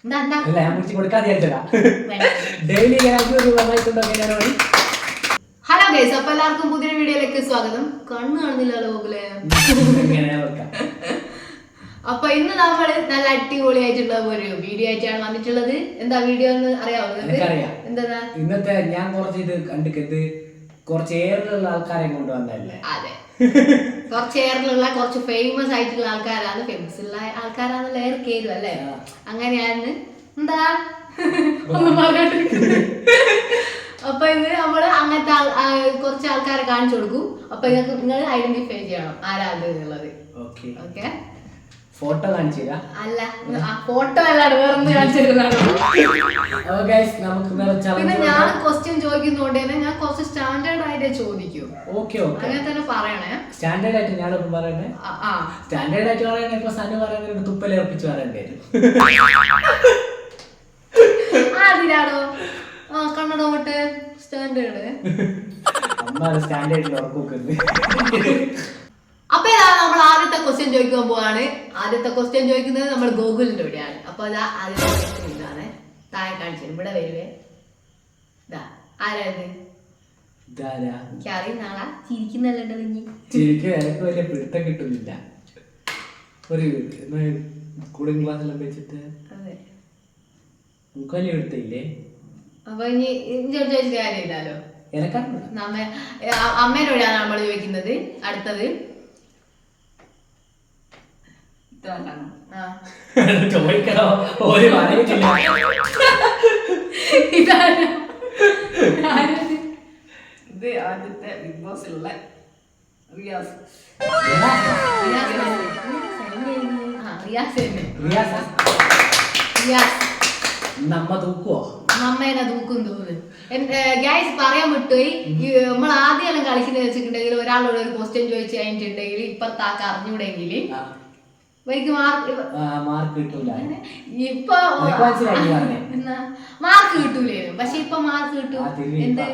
Hello guys, അപ്പൊ എല്ലാവർക്കും പുതിയ വീഡിയോയിലേക്ക് സ്വാഗതം. കണ്ണ് കാണുന്നില്ലല്ലോ ഗോകുലേ. അപ്പൊ ഇന്ന് നമ്മള് നല്ല അടിപൊളിയായിട്ടുള്ള ഒരു വീഡിയോ ആയിട്ടാണ് വന്നിട്ടുള്ളത്. എന്താ വീഡിയോ എന്ന് അറിയാവോ? എന്താ ഇന്നത്തെ ഞാൻ കുറച്ച് ഇത് കണ്ടിട്ട് കുറച്ച് ഏറിലുള്ള ആൾക്കാരെ കൊണ്ടുവന്നല്ലേ? അതെ, കുറച്ച് ഏറിലുള്ള കുറച്ച് ഫേമസ് ആയിട്ടുള്ള ആൾക്കാരാണ്. ഫേമസ് ഉള്ള ആൾക്കാരാണല്ലോ ഏർ കേരും അല്ലേ? അങ്ങനെയാണ്. എന്താ ഒന്നും പറഞ്ഞോണ്ടിരിക്കുന്നത്. അപ്പൊ ഇത് നമ്മള് അങ്ങനത്തെ കുറച്ച് ആൾക്കാരെ കാണിച്ചു കൊടുക്കും. അപ്പൊ നിങ്ങൾ ഐഡന്റിഫൈ ചെയ്യണം ആരാ എന്നുള്ളത്. ഓക്കെ, ഫോട്ടോ കാണിച്ചില്ല? അല്ല, ഫോട്ടോ അല്ലാണ്ട് വേറൊന്നും കാണിച്ചിരുന്നാണ്. പിന്നെ ഞാൻ ക്വസ്റ്റ്യൻ ചോദിക്കുന്നോണ്ട് തന്നെ ഞാൻ കുറച്ച് സ്റ്റാൻഡേർഡ് ആയിട്ടേ ചോദിക്കൂ. അങ്ങനെ തന്നെ പറയണേ. സ്റ്റാൻഡേർഡ് ആയിട്ട് ഞാനൊപ്പം പറയണേ. സ്റ്റാൻഡേർഡ് ആയിട്ട് പറയണേ. ഇപ്പൊ സനു പറയുന്നത് തുപ്പലേർപ്പിച്ച് പറയണ്ടേ? അതിലാണോ കണ്ണട മറ്റേ സ്റ്റാൻഡേർഡ്? സ്റ്റാൻഡേർഡിൽ ഉറക്കുന്നത്. അപ്പൊ ഇതാണ് നമ്മൾ ആദ്യത്തെ ക്വസ്റ്റ്യൻ ചോദിക്കാൻ പോവാണ്. ആദ്യത്തെ ക്വസ്റ്റ്യൻ ചോദിക്കുന്നത് നമ്മൾ ഗൂഗിളിന്റെ കൂടെയാണ്. അപ്പൊ ഇതാ ആദ്യത്തെ ഇതാണ്. താഴെ കാണിച്ചു ഇവിടെ വരുവേ. ഇതാ ആരാത്? എനിക്ക് അറിയുന്ന ആളാ. ചിരിക്കുന്നല്ലോ കുഞ്ഞി. എനിക്ക് വലിയ പിടുത്തം കിട്ടുന്നില്ല. ഒരു കൂളിംഗ് ഗ്ലാസ് വെച്ചിട്ട് നമുക്ക് വലിയ പിടുത്തില്ലേ? അപ്പൊ ഇനി ചോദിച്ചിട്ട് കാര്യമില്ലല്ലോ. അമ്മേനോടാണ് നമ്മൾ ചോദിക്കുന്നത്. അടുത്തത് ചോദിക്കണോ? ഒരു പറയിട്ടില്ല. ഇത് ആദ്യത്തെ ബിഗ് ബോസിലുള്ള റിയാസ്. നമ്മ തൂക്കുവോ? നമ്മേനെ തൂക്കും തോന്നുന്നു. ഗൈസ് പറയാൻ വിട്ടുപോയി. നമ്മൾ ആദ്യം കളിക്കുന്നത് വെച്ചിട്ടുണ്ടെങ്കിൽ ഒരാളോട് ഒരു ക്വസ്റ്റ്യൻ ചോദിച്ചു കഴിഞ്ഞിട്ടുണ്ടെങ്കിൽ ഇപ്പത്തെ ആൾക്ക് അറിഞ്ഞൂടെങ്കിൽ മാർക്ക് കിട്ടൂല. ഇപ്പൊ മാർക്ക് കിട്ടൂലായിരുന്നു. പക്ഷെ ഇപ്പൊ മാർക്ക് കിട്ടും. എന്ത്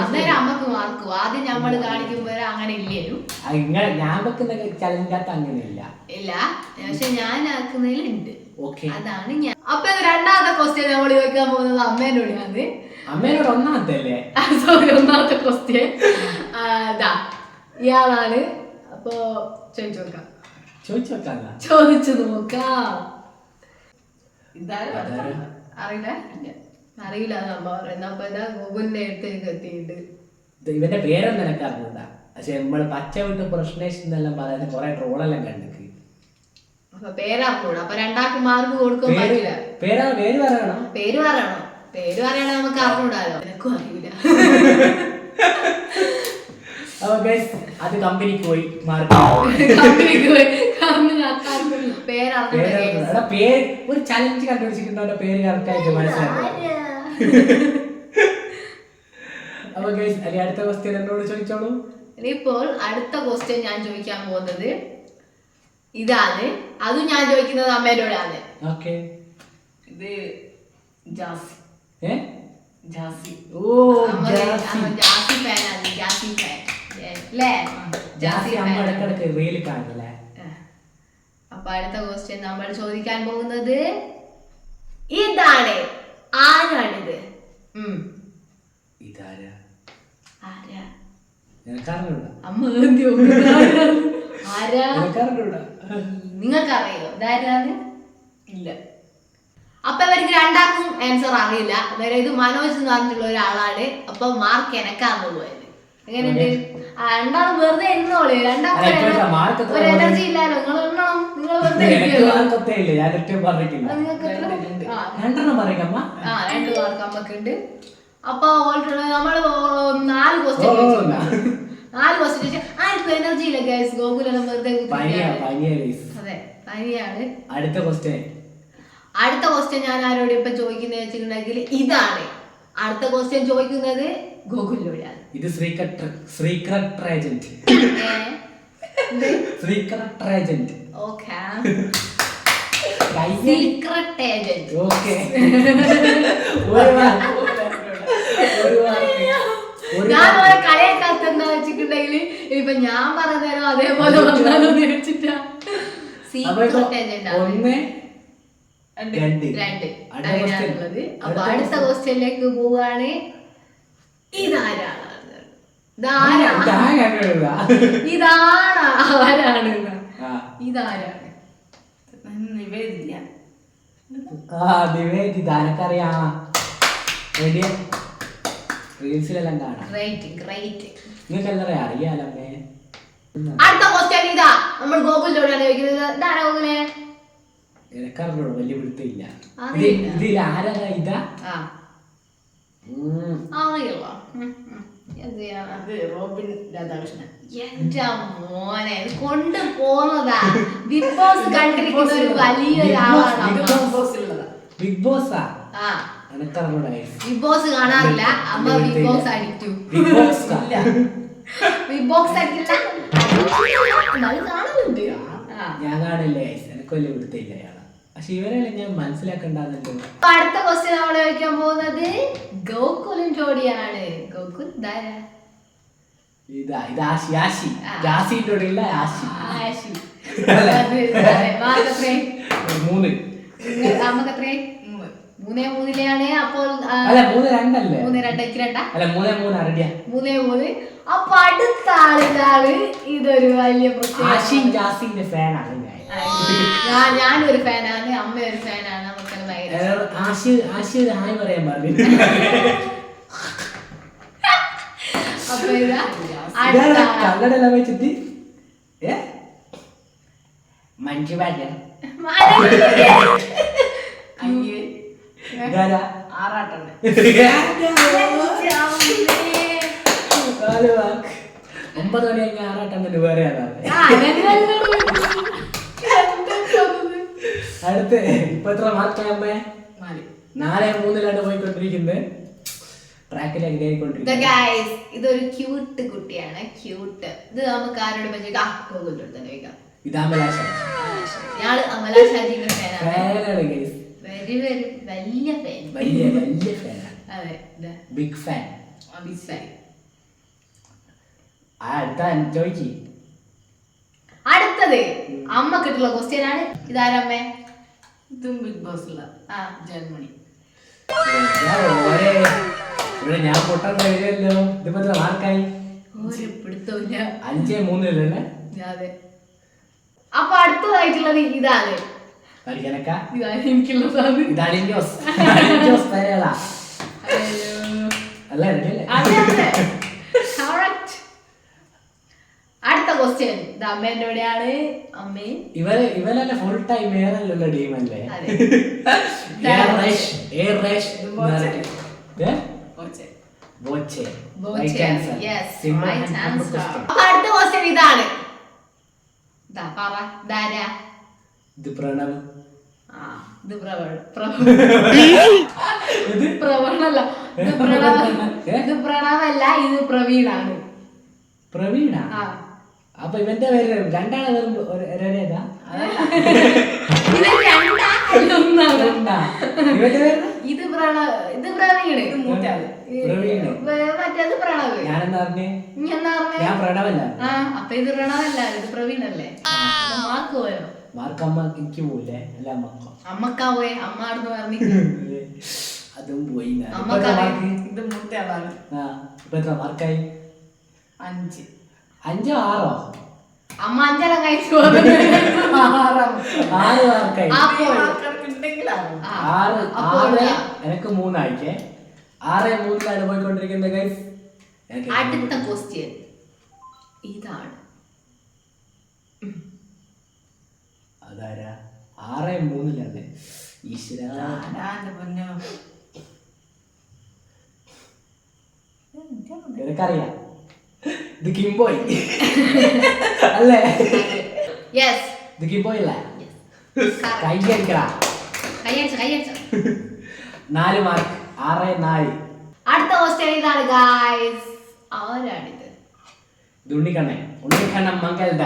അന്നേരം അമ്മക്ക് മാർക്ക് ആദ്യം നമ്മള് കാണിക്കുമ്പോ അങ്ങനെ ഇല്ലേനും. ഞാൻ വെക്കുന്ന ചലഞ്ചാത്ത അങ്ങനെയില്ല. ഇല്ല, പക്ഷെ ഞാൻ ആക്കുന്നതിലുണ്ട്. അതാണ് ഞാൻ. അപ്പൊ രണ്ടാമത്തെ ക്വസ്റ്റ്യൻ നമ്മൾ ചോദിക്കാൻ പോകുന്നത് അമ്മേനോടാണ്. അമ്മേനോട് ഒന്നാമത്തെ അല്ലേ? സോറി, ഒന്നാമത്തെ ക്വസ്റ്റ്യൻ ഇയാളാണ്. അപ്പൊ ചോദിച്ചു നോക്കാം. അറിയില്ല, അറിയില്ല നമ്മ പറയുന്ന. അപ്പൊ ഇതാ ഗൂഗിളിന്റെ അടുത്തേക്ക് എത്തിയിട്ട് ഇവന്റെ പേരൊന്നും നിനക്ക് അറിഞ്ഞൂടാ. പക്ഷെ നമ്മള് പച്ച വിട്ട് പ്രശ്നേഷ് എന്നെല്ലാം പറയുന്ന കൊറേ ട്രോളെല്ലാം കണ്ടിക്ക്. അപ്പൊ പേരറിഞ്ഞൂടാ. അപ്പൊ രണ്ടാൾക്ക് മാർക്ക് കൊടുക്കാൻ പറ്റില്ല. പേര് പറയണോ? പേര് പറയണോ? പേര് പറയണ നമുക്ക് അറിഞ്ഞൂടാലോ. എനക്കും അറിയില്ല. അത് കമ്പനിക്ക് പോയി ഒരു ചലഞ്ച് കണ്ടുപിടിച്ചിട്ടുണ്ടോ? പേര് കറക്റ്റായിട്ട് മനസ്സിലാക്കി. അപ്പൊ അടുത്ത ക്വസ്റ്റ്യൻ എന്നോട് ചോദിച്ചോളൂ. ഇനിയിപ്പോൾ അടുത്ത ക്വസ്റ്റ്യൻ ഞാൻ ചോദിക്കാൻ പോകുന്നത് ഇതാണ്. അതും ഞാൻ ചോദിക്കുന്നത് അമ്മേനോടാണ്. ഇത് ജാസി. ജാസി ഫാനാണ്. ജാസി ഫാൻ. അപ്പൊ അടുത്ത ക്വസ്റ്റ്യൻ നമ്മൾ ചോദിക്കാൻ പോകുന്നത് ഇതാണ്. ആരാണിത്? നിങ്ങൾക്കറിയോ ഇതാരാണ്? ഇല്ല. അപ്പൊ ഇവർക്ക് രണ്ടാക്കും ആൻസർ അറിയില്ല. അതായത് ഇത് മനോജ് എന്ന് പറഞ്ഞിട്ടുള്ള ഒരാളാണ്. അപ്പൊ മാർക്ക് എനക്കാന്ന് പോയത്. എങ്ങനെയുണ്ട്? രണ്ടാളും വെറുതെ ഇരുന്നോളൂ. രണ്ടാക്കും ഒരു എനർജി ഇല്ലല്ലോ. നിങ്ങൾ എണ്ണണം. നിങ്ങൾ വെറുതെ 2 മാർക്ക് അമ്മക്കുണ്ട്. അപ്പൊ നമ്മള് 4 ക്വസ്റ്റ്യൻ ആർക്കും എനർജി ഇല്ല ഗൈസ്. ഗോകുലെല്ലാം വെറുതെ. അതെ, പനിയാണ്. അടുത്ത ക്വസ്റ്റ്യൻ ഞാൻ ആരോട് ഇപ്പൊ ചോദിക്കുന്നത് വെച്ചിട്ടുണ്ടെങ്കിൽ ഇതാണ്. അടുത്ത ക്വസ്റ്റ്യൻ ചോദിക്കുന്നത് ഗോകുലിനോടാണ്. ഇത് secret agent. Secret agent. Okay, secret agent. Okay. ഞാൻ കളിയാക്കാത്ത എന്താ വെച്ചിട്ടുണ്ടെങ്കിൽ ഇപ്പൊ ഞാൻ പറഞ്ഞതരോ അതേപോലെ വന്നാലോ വെച്ചിട്ടാ. സീക്രട്ട് ഏജന്റ് ആണ്. രണ്ട്. അങ്ങനെയാണുള്ളത്. അപ്പൊ അടുത്ത ക്വസ്റ്റ്യനിലേക്ക് പോവാണ്. ഇതാരാണ്? ഇതാണ് ആരാണ്? ഇതാരാണ്? നിവേദില്ല. നിവേദിത എനക്കറിയാ. റീൽസിലെല്ലാം കാണാം. നിങ്ങൾക്ക് എല്ലാവരെയും അറിയാലമ്മേ. അടുത്ത ക്വസ്റ്റ്യൻ ഇതാ. നമ്മൾ ഗോകുലിനോടാണ് ചോദിക്കുന്നത്. ഇതാരാ ഗോകുലെ? എനക്കറിഞ്ഞോളൂ, വലിയ പിടുത്തില്ല. ഇതിൽ ആരാ ഇതാ? റോബിൻ രാധാകൃഷ്ണൻ. എന്റെ മോനെ കൊണ്ട് പോന്നതാ. ബിഗ് ബോസ് കണ്ടിരിക്കുന്ന ഒരു വലിയൊരാളാണ്. ബിഗ് ബോസാ? എനക്കറിഞ്ഞൂടാ. ബിഗ് ബോസ് കാണാറില്ല. അമ്മ ബിഗ് ബോസ് അടിച്ചു. ബിഗ് ബോക്സ് അടിക്കില്ല. കാണുന്നുണ്ട്. ഞാൻ കാണില്ലേ, എനക്ക് വലിയ പിടുത്തില്ല അയാളാ. പക്ഷെ ഇവരെല്ലാം ഞാൻ മനസ്സിലാക്കണ്ടല്ലോ. അടുത്ത ക്വസ്റ്റ്യൻ നമ്മൾ ചോദിക്കാൻ പോകുന്നത് ഗോകുലും ജോഡിയാണ്. ഗോകുൽ ഇതാരാ? മൂന്നേ മൂന്നിലാണ്. അപ്പോൾ 3-2. അപ്പൊ അടുത്ത ആളിതാണ്. ഇതൊരു വലിയ ഞാനൊരു ഫാനാണ്, അമ്മ ഒരു ഫാനാണ്. അപ്പൊ ഇതാ കല്ലടെല്ലാം വെച്ചിട്ട് മഞ്ജു വാര്യർ. ആറാട്ടാണ്. 9 മണി കഴിഞ്ഞ ആറാട്ടം വേറെ അടുത്ത്. ഇപ്പൊ എത്ര മാർക്കായ അമ്മേ? 4-3 പോയിക്കൊണ്ടിരിക്കുന്നത്. ട്രാക്കിലേക്ക് കയറിക്കൊണ്ടിരിക്കുന്നത്. ഇതൊരു ക്യൂട്ട് കുട്ടിയാണ്. ക്യൂട്ട്. ഇത് നമുക്ക് ആരോട് ചോദിക്കാം. ഇത് അമലാഷ. ഞാള് അമലാഷാജിന്റെ ഫാനാണ്. വെരി വെരി വലിയ ഫാൻ. വലിയ ഫാനാണ്. അതെ, ബിഗ് ഫാൻ. അടുത്തത് അമ്മ കിട്ടുള്ള ക്വസ്റ്റ്യൻ ആണ്. ഇതാരമ്മേ? ഇതും ബിഗ് ബോസ് ജന്മണി. ഞാൻ പൊട്ടാൻ കഴിയല്ലോ. ഇതിപ്പോ മാർക്കായി 5-3. അതെ. അപ്പൊ അടുത്തതായിട്ടുള്ളത് ഇതാണ്. എനിക്കുള്ളതാണ്. അടുത്ത ക്വസ്റ്റ്യൻ അമ്മേന്റെ എവിടെയാണ്? അമ്മേ ഇവരല്ലേ ഫുൾ ടൈം ഏറെല്ലാം ടീമല്ലേ? അടുത്ത ക്വസ്റ്റ്യൻ ഇതാണ്. ഇത് പ്രണവ്. ഇത് പ്രവണല്ല. ഇത് പ്രണവല്ല, ഇത് പ്രവീണാണ്. പ്രവീണ? അപ്പൊ ഇവന്റെ പേര് രണ്ടാളെ ഒരേതാ? ഇത് പ്രവീണ്. മറ്റേത് പ്രണവ്. ഞാനെന്താ പറഞ്ഞേ? ഞാൻ പ്രണവല്ല. അപ്പൊ ഇത് പ്രണവല്ല, ഇത് പ്രവീണല്ലേ? മാർക്ക് പോയോ? മാർക്ക് അമ്മ എനിക്ക് പോയില്ലേ? അല്ല അമ്മക്കാ പോയെ. അമ്മ ആടുന്ന് പറഞ്ഞു. അതും പോയി. ഇത് മൂത്തയാളാണ്. ഇപ്പൊ എത്ര മാർക്കായി? 5. 5-6. അമ്മ 5 കഴിച്ചു. 6 മാർക്കായി. എനക്ക് 3 ആയിക്കേ. 6-3 പോയിക്കൊണ്ടിരിക്കുന്നത്. അടുത്ത ക്വസ്റ്റ്യൻ ഇതാണ്. അതാരാ? 6-3 ഈശ്വര. എനിക്കറിയാം. ഇത് കിംബോയ് അല്ലേ? ഇത് കിംബോയ് അല്ലേ? കയ്യടിക്കടാ. 4 മാർക്ക്. 6-4. അടുത്ത ക്വസ്റ്റ്യൻ ഇതാണ് ഗായ്സ്. ആരാണിത്? ഇത് ഉണ്ണിക്കണ്ണൻ മംഗൽദ.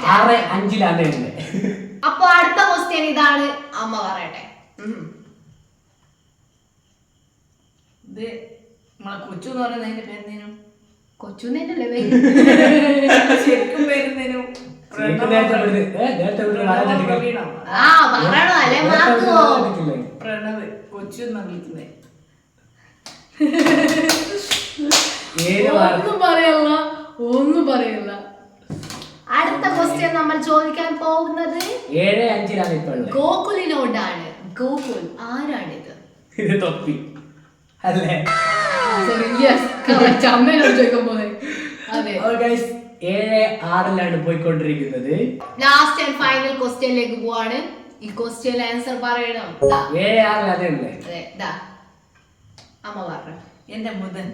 6-5 അപ്പൊ അടുത്ത ക്വസ്റ്റ്യൻ ഇതാണ്. അമ്മ പറയട്ടെ. ഇത് നമ്മളെ കൊച്ചു എന്ന് പറയുന്നതിന്റെ പേരെന്തേനും? കൊച്ചുന്നല്ലേ ശരിക്കും പേരെന്തേനും? പ്രവീണോ? ആ പറയണോ അല്ലേ മാർക്കോ? പ്രണവ് കൊച്ചു എന്നാ വിളിക്കുന്നേ. ഒന്നും പറയല്ല. അടുത്ത ക്വസ്റ്റ്യൻ നമ്മൾ ചോദിക്കാൻ പോകുന്നത് 7-5 ഇപ്പോൾ ഗോകുലിനോടാണ്. ഗോകുൽ ആരാണിത്? ഇത് തൊപ്പി അല്ലേ? അമ്മേനോട് ചോദിക്കാൻ പോലെ. അതെ 7-6 പോയിക്കൊണ്ടിരിക്കുന്നത്. ലാസ്റ്റ് ആൻഡ് ഫൈനൽ ക്വസ്റ്റ്യനിലേക്ക് പോവാണ്. ഈ ക്വസ്റ്റ്യൻ ആൻസർ പറയണം. 7-6 അതെ. അമ്മ പറഞ്ഞു. എന്റെ മുതൻ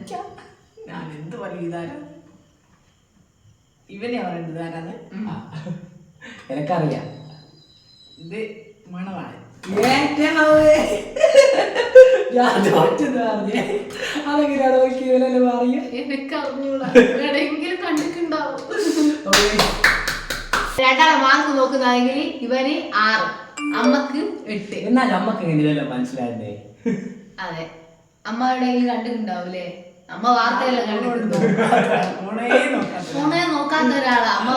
ഞാൻ എന്ത് പറയും ഇതാരാ? ഇവനെ പറയേണ്ടത് ഇതാരാന്ന്? എനിക്കറിയാം. ഇത് മണവാളൻ. എനിക്കറിഞ്ഞൂടാ. എവിടെയെങ്കിലും കണ്ടിട്ടുണ്ടാവും. രണ്ടാളെ മാർക്ക് നോക്കുന്നതെങ്കിൽ ഇവന് 6, അമ്മക്ക് 8. എന്നാൽ അമ്മക്ക് എങ്ങനെ ഇതെല്ലാം മനസ്സിലായതേ? അതെ, അമ്മ എവിടെയെങ്കിലും കണ്ടിട്ടുണ്ടാവൂലേ? അമ്മ വാർത്തയെല്ലാം കണ്ടിട്ടുണ്ടോ? ഫോണേ നോക്കാത്ത ഒരാളാ അമ്മ.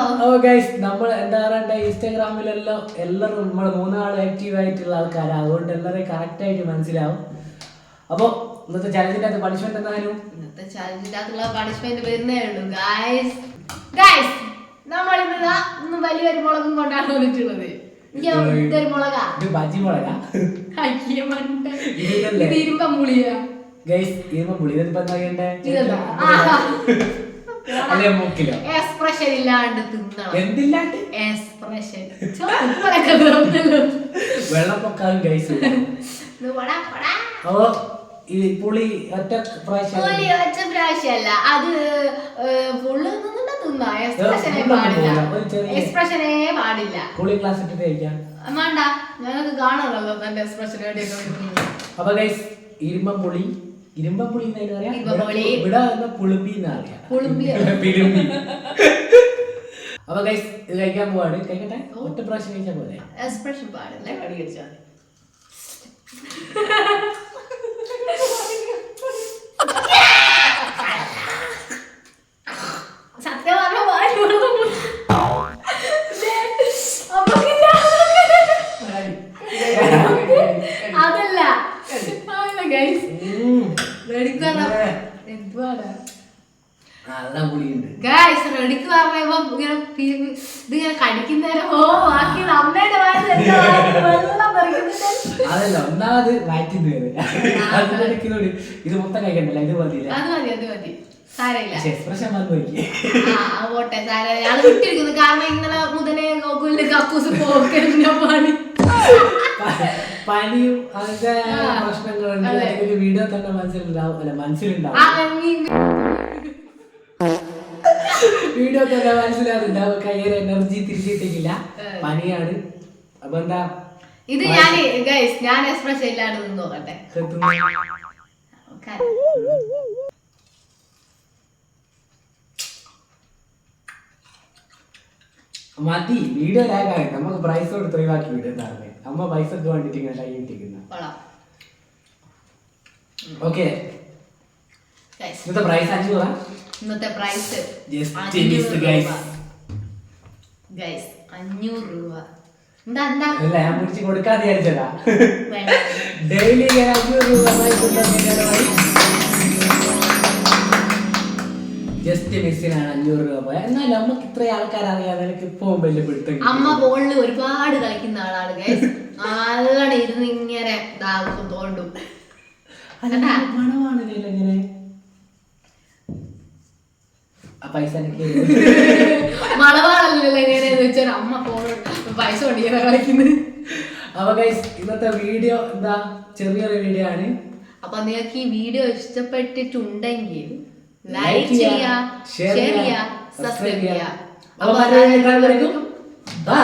നമ്മൾ എന്താ പറയണ്ട, ഇൻസ്റ്റാഗ്രാമിലെല്ലാം എല്ലാവരും നമ്മള് 3 ആൾ ആക്റ്റീവ് ആയിട്ടുള്ള ആൾക്കാരാണ്. അതുകൊണ്ട് എല്ലാവരെയും കറക്റ്റ് ആയിട്ട് മനസ്സിലാവും. അപ്പൊ ഇന്നത്തെ ചലഞ്ചിന്റെ അകത്ത് പണിഷ്മെന്റ് എന്തായാലും ഇന്നത്തെ ചലഞ്ചിന്റെ അകത്തുള്ള പണിഷ്മെന്റ് വരുന്നേ ഉള്ളൂ. നമ്മൾ ഇന്ന് വലിയൊരു മുളകും കൊണ്ടാണ് വന്നിട്ടുള്ളത്. ഇതൊരു മുളകാ, ഇത് ബജി മുളകാ. ഇരുമ്പുളിയാ എക്സ്പ്രഷൻ ഇല്ലാണ്ട് തിന്നണം. എന്തില്ലാണ്ട്? എക്സ്പ്രഷൻ വെള്ളപ്പൊക്കം ഗൈസ്. അപ്പൊ ഈ പുളി ഒറ്റ പ്രാവശ്യമല്ല, അത് ഫുള്ള് തിന്നാ. എക്സ്പ്രഷനേ പാടില്ല. എക്സ്പ്രഷനേ പാടില്ല. കൂളിംഗ് ഗ്ലാസ് ഇട്ടിട്ട് കഴിക്കാം. വേണ്ട, ഞങ്ങൾക്ക് കാണാമല്ലോ തന്റെ എക്സ്പ്രഷൻ. അപ്പൊ ഗൈസ് ഇരുമ്പുളി പറയാ, പുളുമ്പി എന്നറിയാം. അപ്പൊ ഗൈസ് ഇത് കഴിക്കാൻ പോവാണ്. കഴിക്കട്ടെ, ഒറ്റ പ്രാവശ്യം കഴിച്ചാൽ പോലെ. എക്സ്പ്രഷൻ പാടില്ല, കടി കഴിച്ചാൽ സത്യം അതല്ല ഗൈസ്. റെഡിക്ക് പറയുമ്പോ ഇതിങ്ങനെ കടിക്കുന്നേരം ബാക്കി അമ്മയുടെ അതല്ല, ഒന്നാമത് വാറ്റിന്ന് ഇത് മൊത്തം കഴിക്കണ്ടല്ലോ. ഇത് മതി, അത് മതി സാരമില്ല. എക്സ്പ്രഷൻ വന്നു പോട്ടെ, സാരമില്ല. അത് വിട്ടിരിക്കുന്നു. കാരണം ഇന്നലെ മുതലേ ഗോകുലിന്റെ കക്കൂസ് പോക്കലിന്റെ പനിയും അതിന്റെ പ്രശ്നങ്ങളുണ്ട്. വീഡിയോ തന്നെ മനസ്സിലുണ്ടാവും. വീഡിയോ തന്നെ മനസ്സിലാവുന്നുണ്ടാവും. കയ്യിൽ എനർജി തിരിച്ചിട്ടില്ല, പനിയാണ്. അപ്പൊ എന്താ ഇത് ഞാൻ എക്സ്പ്രഷൻ ഇല്ലാണ്ട് നിന്ന് നോക്കട്ടെ. മതി, വീഡിയോ ലാഗായി. നമുക്ക് പ്രൈസ് കൊടുത്ത് ഒഴിവാക്കി വിടുന്നതാണ്. അമ്മ പൈസ ഒക്കെ വേണ്ടിട്ട് ഇങ്ങനെ കൈ കിട്ടിക്കുന്ന. ഓക്കെ, ഇന്നത്തെ പ്രൈസ് 5 രൂപ. ഇന്നത്തെ പ്രൈസ് 500 രൂപ. എന്താ അല്ല, ഞാൻ പിടിച്ച് കൊടുക്കാന്ന് വിചാരിച്ചതാ. ഡെയിലി 500 രൂപ ജസ്റ്റ് മിസ്സിനാണ് 500 രൂപ പോയ. എന്നാലും നമുക്ക് ഇത്ര ആൾക്കാരറിയാതെ എനിക്ക് ഇപ്പം വലിയ പിടുത്തം. അമ്മ ബോളിൽ ഒരുപാട് കളിക്കുന്ന ആളാണ്. നല്ലോണം ഇരുന്ന് ഇങ്ങനെ ഇതാകും തോണ്ടും. മണമാണ് ഇങ്ങനെ ആ പൈസ മണവാളല്ലോ എങ്ങനെയാന്ന് വെച്ചാൽ അമ്മ പൈസ കൊണ്ട് ഇങ്ങനെ കളിക്കുന്നത്. അപ്പൊ ഗൈസ്, ഇന്നത്തെ വീഡിയോ എന്താ ചെറിയൊരു വീഡിയോ ആണ്. അപ്പൊ നിങ്ങൾക്ക് ഈ വീഡിയോ ഇഷ്ടപ്പെട്ടിട്ടുണ്ടെങ്കിൽ ലൈക്ക് ചെയ്യുക, ഷെയർ ചെയ്യുക, സബ്സ്ക്രൈബ് ചെയ്യുക. ബൈ.